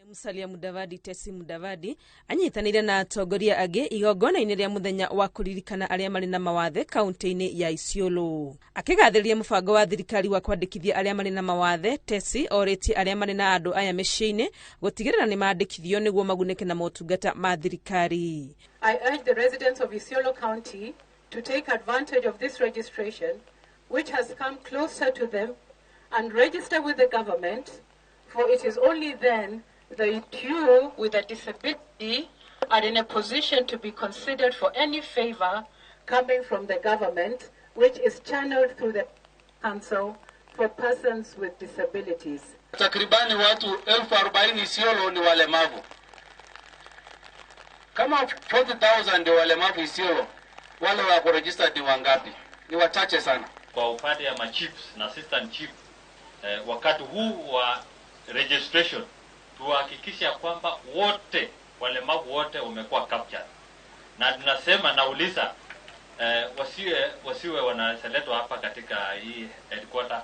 Musalia Mudavadi Tesi Mudavadi anyitanire na atongoria angi igongona-inĩ rĩa muthenya wa kũririkana arĩa marĩ na mawathe kaunti-inĩ ya Isiolo. Akigathĩrĩria mũbango wa thirikari wa kwandĩkithia arĩa marĩ na mawathe, Tesi orĩtie arĩa marĩ na andũ aya mĩciĩ-inĩ gũtigĩrĩra nĩ mandĩkithio nĩguo magunĩke na motungata ma thirikari. I urge the residents of Isiolo County to take advantage of this registration which has come closer to them and register with the government, for it is only then that you with a disability are in a position to be considered for any favor coming from the government, which is channeled through the Council for Persons with Disabilities. Takribani watu 40,000 Isiolo ni walemavu. Kama 40,000 ndio walemavu Isiolo, wale wa kuregister ni wangapi? Ni wachache sana. Kwa upande ya chiefs na assistant chief, wakati huu wa registration tuhakikisha kwamba wote walemavu wote wamekuwa captured. Na tunasema nauliza wasiwe wanaseletwa hapa katika hii headquarter,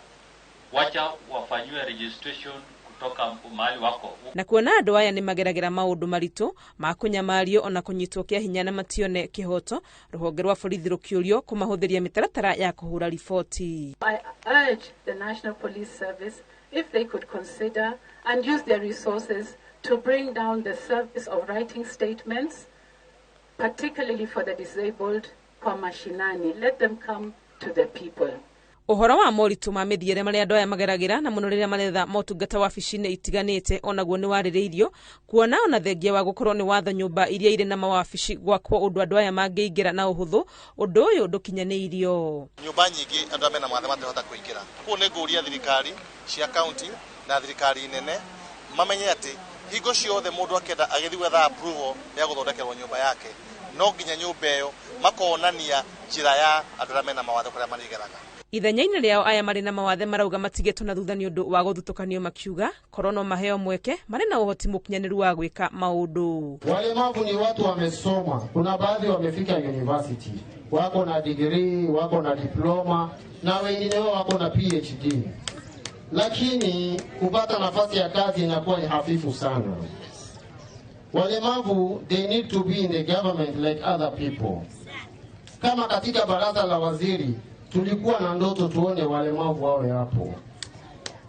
wacha wafanywe registration kutoka mahali wako. Na kuona andũ aya nĩ mageragĩra maũndũ maritũ ma kũnyamario ona kũnyitwo kĩa hinya na matione kĩhoto, rũhonge rwa borithi rũkĩũrio kũmahũthĩria mĩtaratara ya kũhũra riboti. I urge the National Police Service if they could consider and use their resources to bring down the service of writing statements, particularly for the disabled, kwa mashinani. Let them come to the people. Ũhoro wa moritũ ma mĩthiĩre marĩa andũ aya mageragĩra na mũno rĩrĩa maretha motungata wabici-inĩ itiganĩte onaguo nĩ warĩrĩirio, kuona ona thengia wa gũkorwo nĩ watho nyũmba iria irĩ na mawabici gwakwo ũndũ andũ aya mangĩingĩra na ũhũthũ, ũndũ ũyũ ndũkinyanĩirio. Nyũmba nyingĩ andũ arĩa mena mawathe matihota kũingĩra. Kuo nĩ ngũria thirikari cia kaunti na thirikari nene mamenye atĩ hingo ciothe mũndũ akĩenda agĩthiĩ gwetha approval ya gũthondekerwo nyũmba yake, no nginya nyũmba ĩyo makonania njĩra ya andũ arĩa mena mawathe kũrĩa marĩgeraga. Ithenya-inĩ rĩao aya marĩ na mawathe marauga matigĩtwo na thutha nĩ ũndũ wa gũthutũkanio, makiuga korwo no maheo mweke marĩ na ũhoti mũkinyanĩru wa gwĩka maũndũ. Walemavu ni watu wamesoma, kuna baadhi wamefika university, wako na degree, wako na diploma na wengine wako na PhD, lakini kupata nafasi ya kazi inakuwa hafifu sana. Walemavu, they need to be in the government like other people. Kama katika baraza la waziri tulikuwa na ndoto tuone walemavu wawe hapo.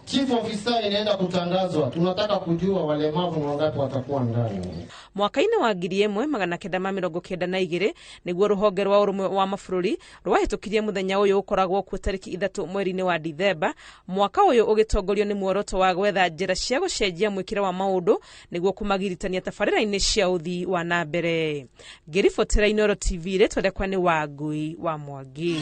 Chief officer inaenda kutangazwa, tunataka kujua walemavu wangapi watakuwa ndani. Mwaka-inĩ wa 1992 nĩguo rũhonge rwa ũrũmwe wa mabũrũri rwahĩtũkirie mũthenya ũyũ ũkoragwo kuo tarĩki 3 mweri-inĩ wa Dithemba, mwaka ũyũ ũgĩtongorio nĩ muoroto wa gwetha njĩra cia gũcenjia mwĩkĩre wa maũndũ nĩguo kũmagiritania tabarĩra-inĩ cia ũthii wa na mbere. Ngĩribotera Inooro TV rĩtwa rĩakwa nĩ Wangui wa Mwangi.